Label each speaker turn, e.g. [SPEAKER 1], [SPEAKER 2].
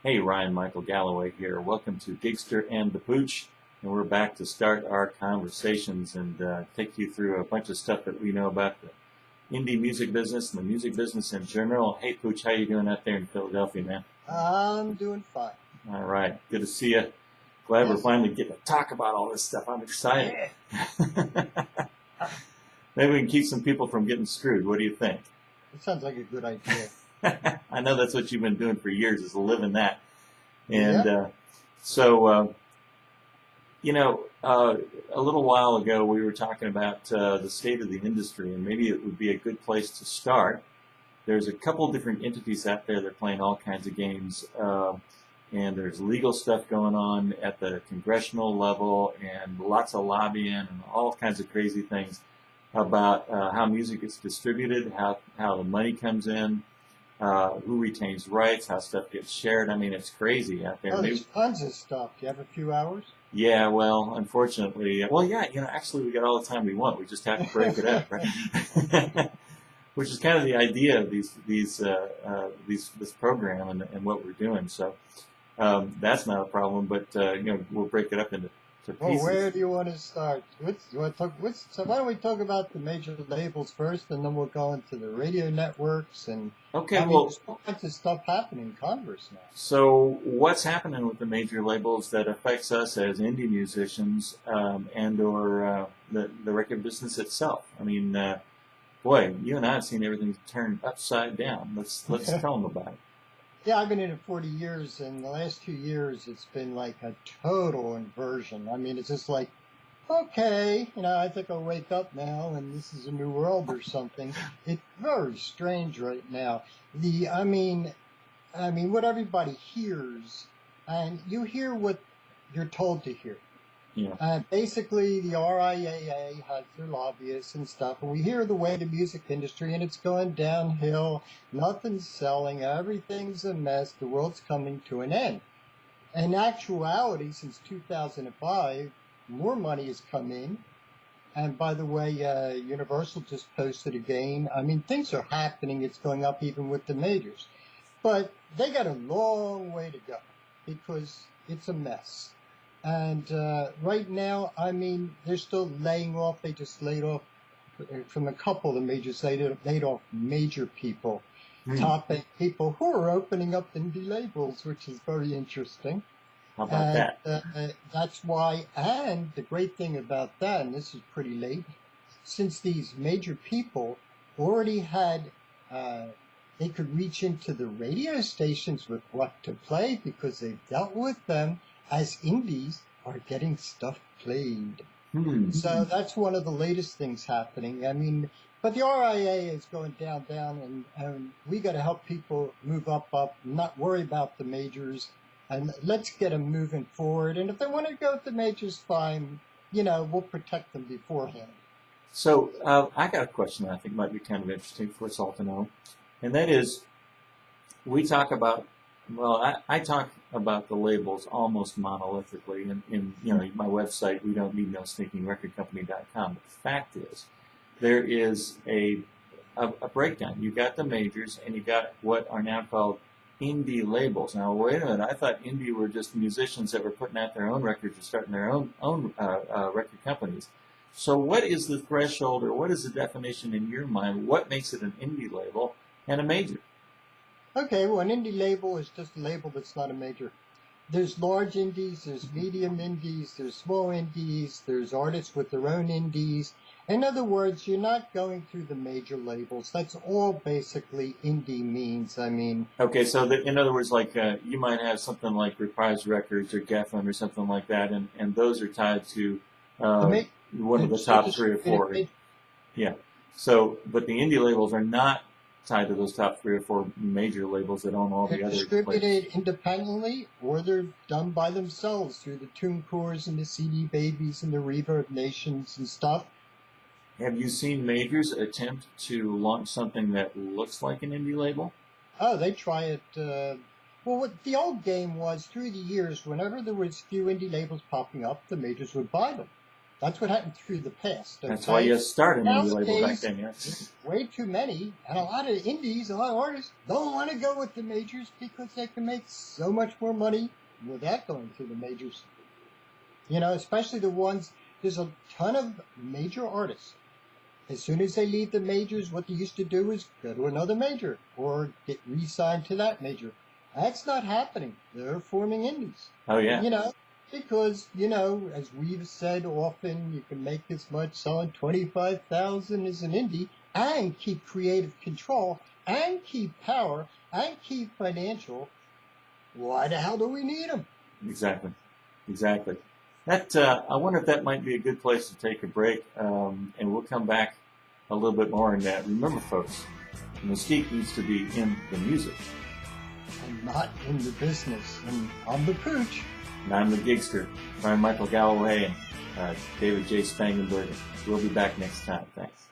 [SPEAKER 1] Hey, Ryan Michael Galloway here. Welcome to Gigster and The Pooch. And we're back to start our conversations and take you through a bunch of stuff that we know about the indie music business and the music business in general. Hey, Pooch, how you doing out there in Philadelphia, man?
[SPEAKER 2] I'm doing fine.
[SPEAKER 1] All right. Good to see you. Glad we're
[SPEAKER 2] Yes.
[SPEAKER 1] finally getting to talk about all this stuff. I'm excited.
[SPEAKER 2] Yeah.
[SPEAKER 1] Maybe we can keep some people from getting screwed. What do you think?
[SPEAKER 2] It sounds like a good idea.
[SPEAKER 1] I know that's what you've been doing for years, is living that. And
[SPEAKER 2] Yeah.
[SPEAKER 1] so, a little while ago we were talking about the state of the industry, and maybe it would be a good place to start. There's a couple different entities out there that are playing all kinds of games, and there's legal stuff going on at the congressional level, and lots of lobbying and all kinds of crazy things about how music is distributed, how the money comes in, who retains rights, how stuff gets shared. I mean, it's crazy out there.
[SPEAKER 2] Oh,
[SPEAKER 1] Maybe,
[SPEAKER 2] there's tons of stuff. You have a few hours?
[SPEAKER 1] yeah, well, unfortunately, well, yeah, actually, we got all the time we want. We just have to break it up, right? Which is kind of the idea of this program and what we're doing. So that's not a problem, but we'll break it up into
[SPEAKER 2] Well, where
[SPEAKER 1] pieces.
[SPEAKER 2] do you want to start? So why don't we talk about the major labels first, and then we'll go into the radio networks. And
[SPEAKER 1] Okay,
[SPEAKER 2] I mean,
[SPEAKER 1] well,
[SPEAKER 2] there's all kinds of stuff happening in Congress now.
[SPEAKER 1] so what's happening with the major labels that affects us as indie musicians and/or the record business itself? I mean, boy, you and I have seen everything turned upside down. Let's tell them about it.
[SPEAKER 2] Yeah, I've been in it 40 years, and the last 2 years, it's been like a total inversion. I mean, it's just like, okay, I think I'll wake up now and this is a new world or something. It's very strange right now. What everybody hears, and you hear what you're told to hear.
[SPEAKER 1] Yeah.
[SPEAKER 2] Basically, the RIAA has their lobbyists and stuff, and we hear the way the music industry, and it's going downhill. Nothing's selling. Everything's a mess. The world's coming to an end. In actuality, since 2005, more money has come in. And by the way, Universal just posted again. I mean, things are happening. It's going up even with the majors. But they got a long way to go because it's a mess. And right now, I mean, they're still laying off. They just laid off from a couple of the majors. They laid off major people,
[SPEAKER 1] Hmm.
[SPEAKER 2] top 8 people who are opening up indie labels, which is very interesting.
[SPEAKER 1] How about
[SPEAKER 2] And
[SPEAKER 1] that?
[SPEAKER 2] that's why, and the great thing about that, and this is pretty late, since these major people already had, they could reach into the radio stations with what to play because they've dealt with them as indies are getting stuff played.
[SPEAKER 1] Hmm.
[SPEAKER 2] So that's one of the latest things happening. I mean, but the RIA is going down, down, and we got to help people move up, not worry about the majors, and let's get them moving forward. And if they want to go with the majors, fine. We'll protect them beforehand.
[SPEAKER 1] So I got a question that I think might be kind of interesting for us all to know, and that is, we talk about, well, I talk about the labels almost monolithically in my website, we don't need no stinking record company.com. But the fact is, there is a breakdown. You got the majors and you got what are now called indie labels. Now, wait a minute, I thought indie were just musicians that were putting out their own records or starting their own record companies. So what is the threshold, or what is the definition in your mind? What makes it an indie label and a major?
[SPEAKER 2] Okay, well, an indie label is just a label that's not a major. There's large indies, there's medium indies, there's small indies, there's artists with their own indies. In other words, you're not going through the major labels. That's all basically indie means. I mean,
[SPEAKER 1] Okay, so in other words, like you might have something like Reprise Records or Geffen or something like that, and those are tied to
[SPEAKER 2] the
[SPEAKER 1] uh,
[SPEAKER 2] ma-
[SPEAKER 1] one of the
[SPEAKER 2] they're
[SPEAKER 1] top three or
[SPEAKER 2] distributed
[SPEAKER 1] four. Yeah. So, but the indie labels are not tied to those top three or four major labels that own all
[SPEAKER 2] they're
[SPEAKER 1] the other places.
[SPEAKER 2] distributed independently, or they're done by themselves through the TuneCores and the CD Babies and the Reverb Nations and stuff.
[SPEAKER 1] Have you seen majors attempt to launch something that looks like an indie label?
[SPEAKER 2] Oh, they try it. Well, what the old game was through the years, whenever there was few indie labels popping up, the majors would buy them. That's what happened through the past. Okay?
[SPEAKER 1] That's why you started an indie label back
[SPEAKER 2] Nowadays,
[SPEAKER 1] then, yes.
[SPEAKER 2] way too many, and a lot of indies, a lot of artists don't want to go with the majors because they can make so much more money without going through the majors. You know, especially the ones, there's a ton of major artists. As soon as they leave the majors, what they used to do is go to another major or get re-signed to that major. That's not happening. They're forming indies.
[SPEAKER 1] Oh, yeah.
[SPEAKER 2] You know, because, you know, as we've said often, you can make as much selling 25,000 as an indie and keep creative control and keep power and keep financial. Why the hell do we need them?
[SPEAKER 1] Exactly. That I wonder if that might be a good place to take a break, and we'll come back a little bit more on that. Remember, folks, the mystique needs to be in the music.
[SPEAKER 2] And not in the business. And I'm the Pooch.
[SPEAKER 1] And I'm the Gigster, Brian Michael Galloway, and David J. Spangenberg. We'll be back next time. Thanks.